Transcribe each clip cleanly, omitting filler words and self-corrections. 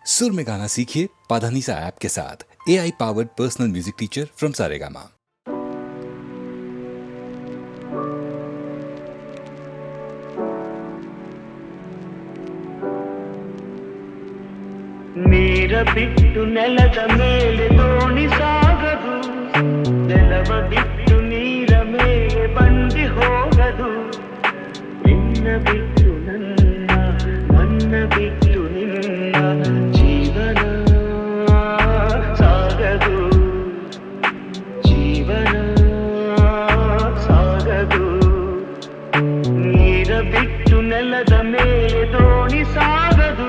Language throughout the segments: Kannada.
सुर में गाना सीखिए पाधानीसा ऐप के साथ। AI powered personal music teacher from Saregama. ನೀರ ಬಿಟ್ಟು ನೆಲದ ಮೇಲೆ ದೋಣಿ ಸಾಗದು, ನೆಲವ ಬಿಟ್ಟು ನೀರ ಮೇಲೆ ಬಂಡಿ ಹೋಗದು. ನಿನ್ನ ಬಿಟ್ಟು ನನ್ನ, ನನ್ನ ಬಿಟ್ಟು ನಿನ್ನ ಜೀವನ ಸಾಗದು, ಜೀವನ ಸಾಗದು. ನೀರ ಬಿಟ್ಟು ನೆಲದ ಮೇಲೆ ದೋಣಿ ಸಾಗದು.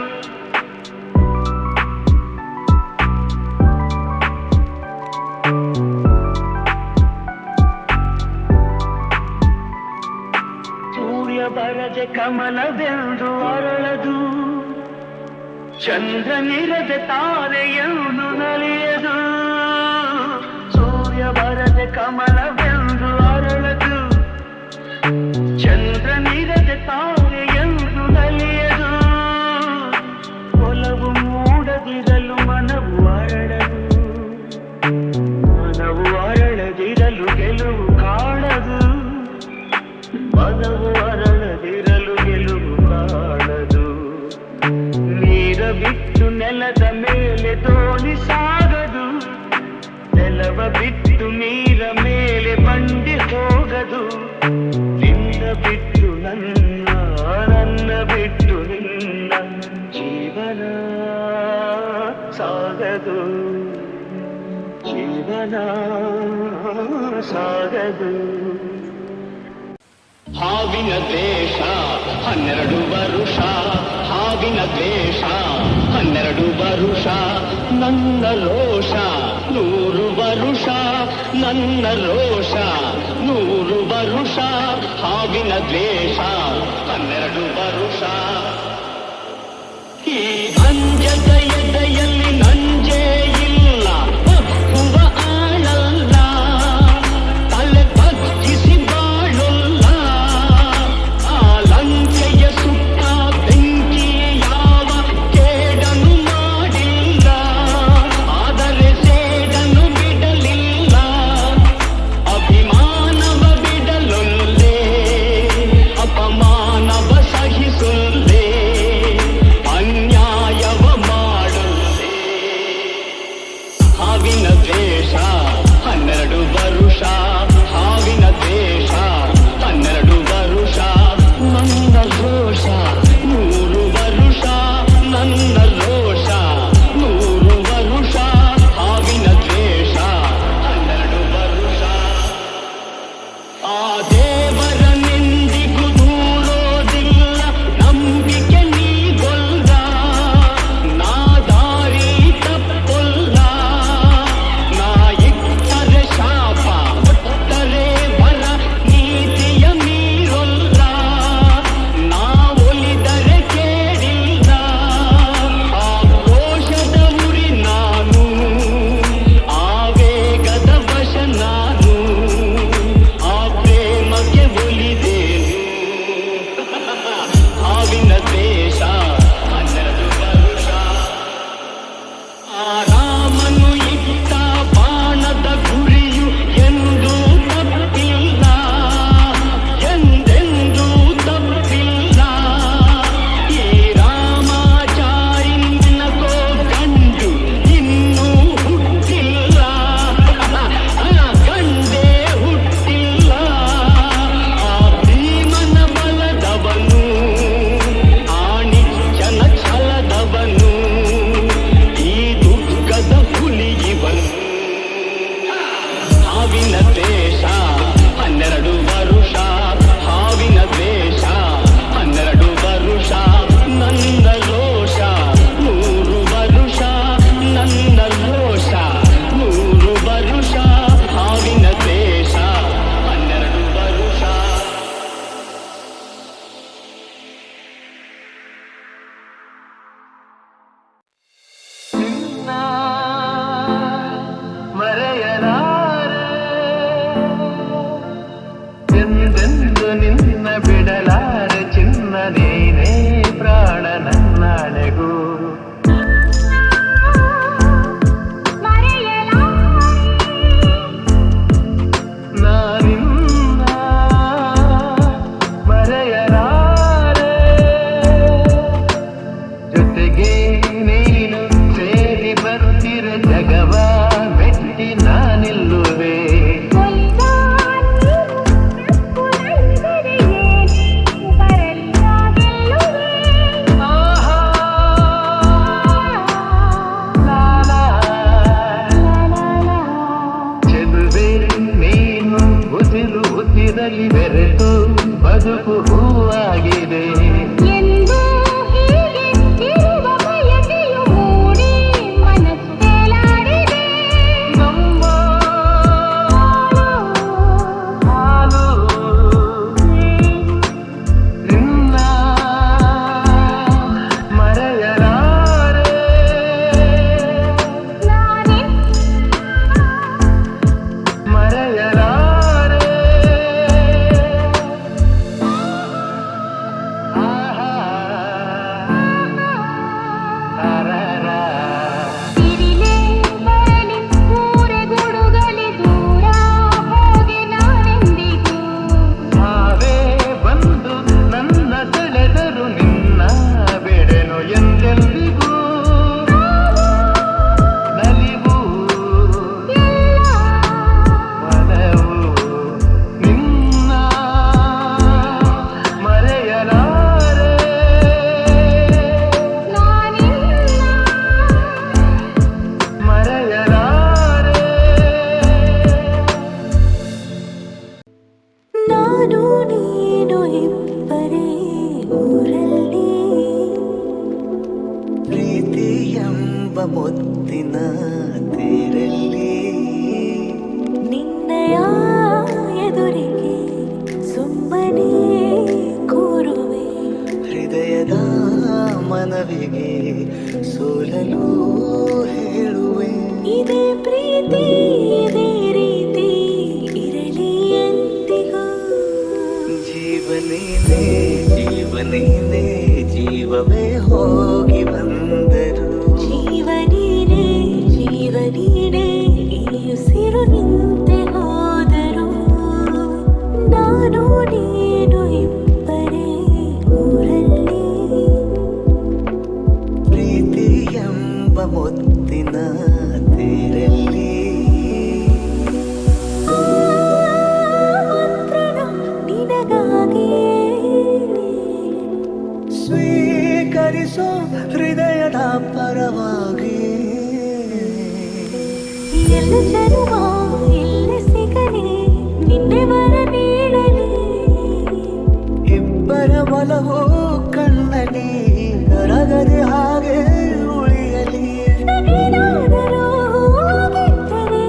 ಬರದೆ ಕಮಲವೆಂದು ಅರಳದು, ಚಂದ್ರನಿರದೆ ತಾರೆಯನ್ನು ನಲಿಯದು. ಸೂರ್ಯ ಬರದೆ ಕಮಲವೆಂದು ಅರಳದು, ಚಂದ್ರನಿರದೆ ತಾರೆಯನ್ನು ನಲಿಯದು. ಒಲವು ಮೂಡದಿರಲು ಮನವು ಅರಳದು, ಮನವು ಅರಳದಿರಲು ಗೆಲುವು ಕಾಣದು. ಮನವು ಅರಳದಿರಲು ಗೆಲುವು ಕಾಣದು. ನೀರ ಬಿಟ್ಟು ನೆಲದ ಮೇಲೆ ದೋಣಿ ಸಾಗದು, ನೆಲವ ಬಿಟ್ಟು ನೀರ ಮೇಲೆ ಬಂಡಿ ಹೋಗದು. ನಿನ್ನ ಬಿಟ್ಟು ನನ್ನ, ನನ್ನ ಬಿಟ್ಟು ನಿನ್ನ ಜೀವನ ಸಾಗದು, ಜೀವನ ಸಾಗದು. ಹಾವಿನ ದ್ವೇಷ 12 ವರುಷ, ಹಾವಿನ ದ್ವೇಷ 12 ವರುಷ. ನನ್ನ ರೋಷ 100 ವರುಷ, ನನ್ನ ರೋಷ 100 ವರುಷ. ಹಾವಿನ ದ್ವೇಷ 12 ವರುಷ. ಈ ಅಂಜದ ಎದೆಯಲ್ಲಿ ನಂಜೇ ಇಲ್ಲ, ಒಪ್ಪುವ ಆಳಲ್ಲ, ತಲೆ ಬಗ್ಗಿಸಿ ಬಾಳುಲ್ಲ. ಆ ಲಂಕೆಯ ಸುತ್ತ ಬೆಂಕಿ ಯಾವ ಕೇಡನು ಮಾಡಿಲ್ಲ, ಆದರೆ ಸೇಡನು ಬಿಡಲಿಲ್ಲ. ಅಭಿಮಾನವ ಬಿಡಲೊಲ್ಲೆ, ಅಪಮಾನವ ಸಹಿಸೊಲ್ಲೆ, ಅನ್ಯಾಯವ ನೀನು ಸೇರಿ ಬರುತ್ತಿರ ಜಗವ ಮೆಟ್ಟಿ ನಾನಿಲ್ಲುವೆ. ಚೆಲುವೆ ನೀನು ಉಸಿರು ಉಸಿರಲ್ಲಿ ಬೆರೆತು ಬದುಕು ಹೂವಾಗಿದೆ. ಎಂದು ಹೀಗೆ ಇರುವ ಬಯಕೆಯು ಮೂಡಿ ಮನಸ್ಸು ತೇಲಾಡಿದೆ. ನಮ್ಮ ಹಾಲು ನಿನ್ನ ಮರೆಯಲಾರೆ. ನಾನೇ ಮರೆಯಲಾರೆ. ಆಹಾ ಅರರ. ತಿರಿಲೇ ಬರಲಿ ಊರೆ ಗುಡುಗಲಿ ದೂರ ಹೋಗಿ ನಾನೆಂದಿಗೂ. ಸಾವೇ ಬಂದು ನನ್ನ ಸೆಳೆದರು ನಿನ್ನ ಬೆಡೆನು ಎಂದೆಂದಿಗೂ. ನಲಿವು ಒಲವು ನಿನ್ನ ಮರೆಯಲಾರೆ. ಮರೆಯಲಾರೆ. ನಾನು ನೀನು ಇಬ್ಬರೇ ಊರಲ್ಲಿ ಪ್ರೀತಿ ಎಂಬ ಮುತ್ತಿನ ತೇರಲ್ಲಿ ನಿನ್ನಯ ಎದುರಿಗೆ ಸುಮ್ಮನೆ ಕೂರುವೆ. ಹೃದಯದ ಮನವಿಗೆ ಸೋಲಲು ಹೇಳುವೆ. ಇದೇ ಪ್ರೀತಿ ಇದೇ ರೀತಿ ಇರಲಿ ಎಂದಿಗೂ. ಜೀವನೇನೆ ಜೀವನೇನೆ ಜೀವವೇ ಹೋಗಿ ಬಂದರು. ಜೀವನೀನೇ ಜೀವನೀನೇ ಈ ಉಸಿರು ನಿಂತೆ ಹೋದರು. ನಾನು ನೀನು ಇಬ್ಬರೇ ಊರಲ್ಲಿ ಪ್ರೀತಿ ಎಂಬ ಮುತ್ತಿನ ತೇರಲ್ಲಿ ಮಂತ್ರಣ ನಿನಗಾಗಿಯೇ. ಸ್ವೀಕರಿಸೋ ಹೃದಯದ ಪರವಾಗಿ. ಎಲ್ಲ ಜನುಮ ಎಲ್ಲಿ ಸಿಗಲಿ ನಿನ್ನೆ ವರ ನೀಡಲಿ. ಇಬ್ಬರ ಒಲವು ಕಣ್ಣಲ್ಲಿ ಕರಗದೆ ಹಾಗೆ ಉಳಿಯಲಿ. ಏನಾದರೂ ಹೋಗಿದ್ದರೆ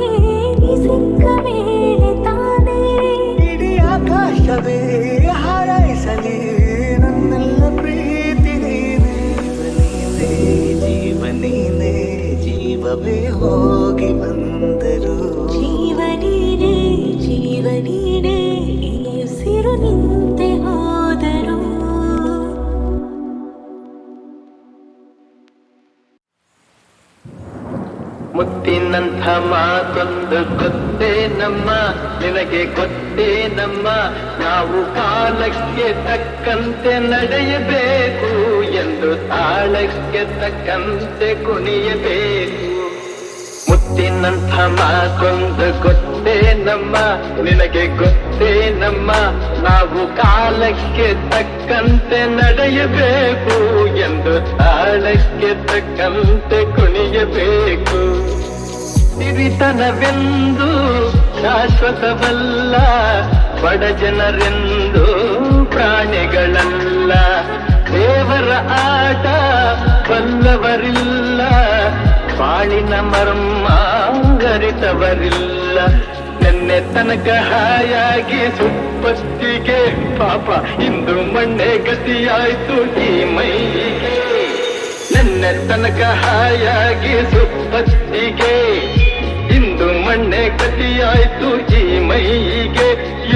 ನೀ ಸಿಕ್ಕ ಮೇಲೆ ತಾನೇ. ಇಡೀ ಆಕಾಶವೇ ಹಾರೈಸಲಿ ನನ್ನೆಲ್ಲ ಪ್ರೀತಿ ನೀನೇ. ಜೀವನೇನೆ ಜೀವವೇ ಹೋಗಿ ಬಂದರು. ಜೀವನೀನೇ ಜೀವನೀನೇ ಈ ಉಸಿರು ನಿಂತೆ ಹೋದರು. ಮುತ್ತಿನಂಥ ಮಾತೊಂದು ಗೊತ್ತೇ ನಮ್ಮ ನಿನಗೆ ಗೊತ್ತೇ ನಮ್ಮ. ನಾವು ಕಾಲಕ್ಕೆ ತಕ್ಕಂತೆ ನಡೆಯಬೇಕು ಎಂದು ತಾಳಕ್ಕೆ ತಕ್ಕಂತೆ ಕುಣಿಯಬೇಕು. ಮುತ್ತಿನಂಥ ಮಾತೊಂದು ಗೊತ್ತೇ ನಮ್ಮ ನಿನಗೆ ಗೊತ್ತೇ ನಮ್ಮ. ನಾವು ಕಾಲಕ್ಕೆ ತಕ್ಕಂತೆ ನಡೆಯಬೇಕು ಎಂದು ತಾಳಕ್ಕೆ ತಕ್ಕಂತೆ ಕುಣಿಯಬೇಕು. ಸಿರಿತನವೆಂದು ಶಾಶ್ವತವಲ್ಲ, ಬಡ ಜನರೆಂದು ಪ್ರಾಣಿಗಳಲ್ಲ. ದೇವರ ಆಟ ಬಲ್ಲವರಿಲ್ಲ, ಬಾಳಿನ ಮರ್ಮ ಅರಿತವರಿಲ್ಲ. ನೆನ್ನೆ ತನಕ ಹಾಯಾಗಿ ಸುಪ್ಪತ್ತಿಗೆ ಪಾಪ ಇಂದು ಮಣ್ಣೆ ಗತಿಯಾಯ್ತು ಈ ಮೈಗೆ. ನೆನ್ನೆ ತನಕ ಹಾಯಾಗಿ ಸುಪ್ಪತ್ತಿಗೆ ಇಂದು ಮಣ್ಣೆ ಗತಿಯಾಯ್ತು ಈ ಮೈಗೆ.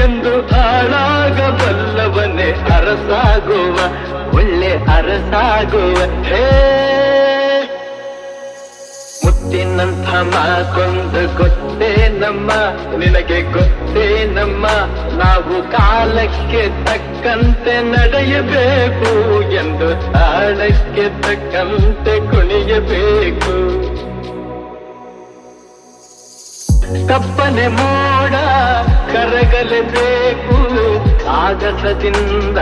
ಎಂದು ಹಾಳಾಗಬಲ್ಲವನೇ ಅರಸಾಗುವ ಒಳ್ಳೆ ಅರಸಾಗುವ. ಹೇ ಮುತ್ತಿನಂಥ ಮಾತೊಂದು ಗೊತ್ತೇ ನಮ್ಮ ನಿನಗೆ ಗೊತ್ತೇ ಗೊತ್ತೇನಮ್ಮ ನಾವು ಕಾಲಕ್ಕೆ ತಕ್ಕಂತೆ ನಡೆಯಬೇಕು ಎಂದು ತಾಳಕ್ಕೆ ತಕ್ಕಂತೆ ಕುಣಿಯಬೇಕು. ಕಪ್ಪನೆ ಮೋಡ ಕರಗಲೇಬೇಕು, ಆಗಸದಿಂದ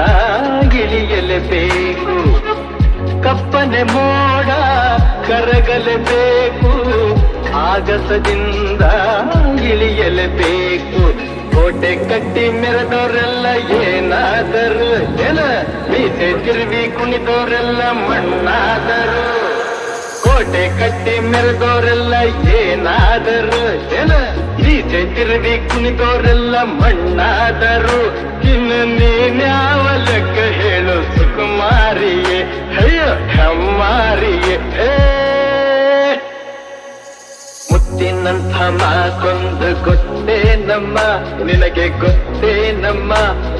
ಇಳಿಯಲೇಬೇಕು. ಕಪ್ಪನೆ ಮೋಡ ಕರಗಲೇಬೇಕು, ಆಗಸದಿಂದ ಇಳಿಯಲೇಬೇಕು. ಕೋಟೆ ಕಟ್ಟಿ ಮೆರೆದವರೆಲ್ಲ ಏನಾದರು ಮೀಸೆ ತಿರುವಿ ಕುಣಿದವರೆಲ್ಲ ಮಣ್ಣಾದರು. ಕೋಟೆ ಕಟ್ಟಿ ಮೆರೆದವರೆಲ್ಲ ಏನಾದರು ಮೀಸೆ ತಿರುವಿ ಕುಣಿದವರೆಲ್ಲ ಮಣ್ಣಾದರು. ಇನ್ನು ನೀನ್ಯಾವ ಲೆಕ್ಕ ಹೇಳು ಸುಕುಮಾರಿಯೇ, ಅಯ್ಯೋ ಹೆಮ್ಮಾರಿಯೇ. ಮುತ್ತಿನಂಥ ಮಾತೊಂದು ಗೊತ್ತೇನಮ್ಮ ನಿನಗೆ ಗೊತ್ತೇನಮ್ಮ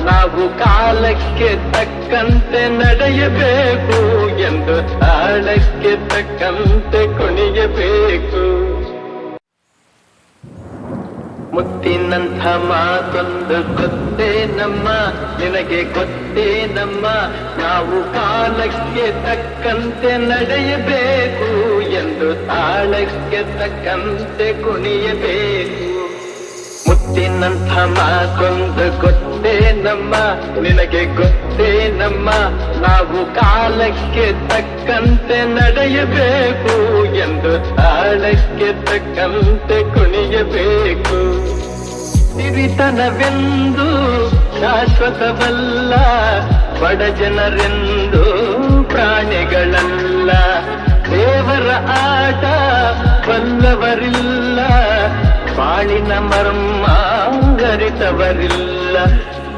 ನಾವು ಕಾಲಕ್ಕೆ ತಕ್ಕಂತೆ ನಡೆಯಬೇಕು ಎಂದು ತಾಳಕ್ಕೆ ತಕ್ಕಂತೆ ಕುಣಿಯಬೇಕು. ಮುತ್ತಿನಂಥ ಮಾತೊಂದು ಗೊತ್ತೇನಮ್ಮ ನಿನಗೆ ಗೊತ್ತೇನಮ್ಮ ನಾವು ಕಾಲಕ್ಕೆ ತಕ್ಕಂತೆ ನಡೆಯಬೇಕು ಎಂದು ತಾಳಕ್ಕೆ ತಕ್ಕಂತೆ ಕುಣಿಯಬೇಕು. ಮುತ್ತಿನಂಥ ಮಾತೊಂದು ಗೊತ್ತೇನಮ್ಮ ನಿನಗೆ ಗೊತ್ತೇನಮ್ಮ ನಾವು ಕಾಲಕ್ಕೆ ತಕ್ಕಂತೆ ನಡೆಯಬೇಕು ಎಂದು ತಾಳಕ್ಕೆ ತಕ್ಕಂತೆ ಕುಣಿಯಬೇಕು. ಸಿರಿತನವೆಂದು ಶಾಶ್ವತವಲ್ಲ, ಬಡ ಜನರೆಂದು ಪ್ರಾಣಿಗಳಲ್ಲ. ದೇವರ ಆಟ ಬಲ್ಲವರಿಲ್ಲ, ಬಾಳಿನ ಮರ್ಮ ಅರಿತವರಿಲ್ಲ.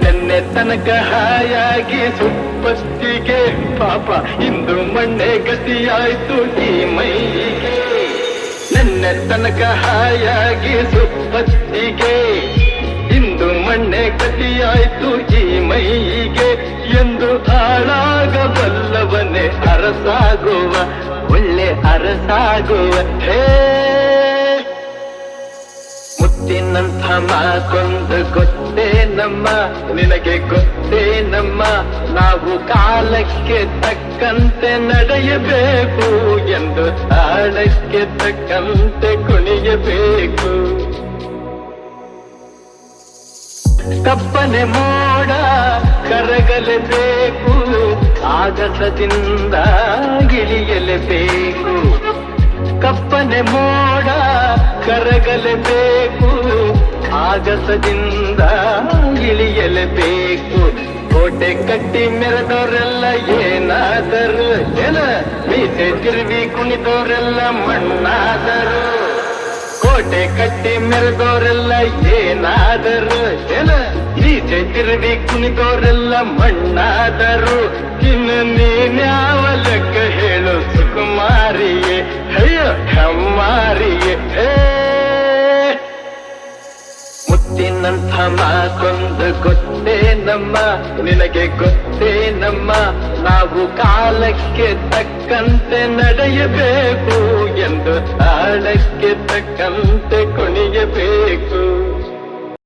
ನೆನ್ನೆ ತನಕ ಹಾಯಾಗಿ ಸುಪ್ಪತ್ತಿಗೆ ಪಾಪ ಇಂದು ಮಣ್ಣೆ ಗತಿಯಾಯ್ತು ಈ ಮೈಗೆ. ನೆನ್ನೆ ತನಕ ಹಾಯಾಗಿ ಸುಪ್ಪತ್ತಿಗೆ ಇಂದು ಮಣ್ಣೆ ಗತಿಯಾಯ್ತು ಈ ಮೈಗೆ. ಎಂದು ಹಾಳಾಗಬಲ್ಲವನೇ ಅರಸಾಗುವ, ಒಳ್ಳೆ ಅರಸಾಗುವ. ಹೇ ಮುತ್ತಿನಂಥ ಮಾತೊಂದು ಗೊತ್ತೇನಮ್ಮ ನಿನಗೆ ಗೊತ್ತೇನಮ್ಮ ನಾವು ಕಾಲಕ್ಕೆ ತಕ್ಕಂತೆ ನಡೆಯಬೇಕು ಎಂದು ತಾಳಕ್ಕೆ ತಕ್ಕಂತೆ ಕುಣಿಯಬೇಕು. ಕಪ್ಪನೆ ಮೋಡ ಕರಗಲೇಬೇಕು, ಆಗಸದಿಂದ ಇಳಿಯಲೇಬೇಕು. ಕಪ್ಪನೆ ಮೋಡ ಕರಗಲೇಬೇಕು, ಆಗಸದಿಂದ ಇಳಿಯಲೇಬೇಕು. ಕೋಟೆ ಕಟ್ಟಿ ಮೆರೆದವರೆಲ್ಲ ಏನಾದರು ಮೀಸೆ ತಿರುವಿ ಕುಣಿದವರೆಲ್ಲ ಮಣ್ಣಾದರು. ಕೋಟೆ ಕಟ್ಟಿ ಮೆರೆದವರೆಲ್ಲ ಏನಾದರು ಮೀಸೆ ತಿರುವಿ ಕುಣಿದವರೆಲ್ಲ ಮಣ್ಣಾದರು. ಇನ್ನು ನೀನ್ಯಾವ ಲೆಕ್ಕ ಹೇಳು ಸುಕುಮಾರಿಯೇ, ಅಯ್ಯೋ ಹೆಮ್ಮಾರಿಯೇ. ಮುತ್ತಿನಂಥ ಮಾತೊಂದು ಗೊತ್ತೇನಮ್ಮ ನಿನಗೆ ಗೊತ್ತೇನಮ್ಮ ನಾವು ಕಾಲಕ್ಕೆ ತಕ್ಕಂತೆ ನಡೆಯಬೇಕು ಎಂದು ತಾಳಕ್ಕೆ ತಕ್ಕಂತೆ ಕುಣಿಯಬೇಕು.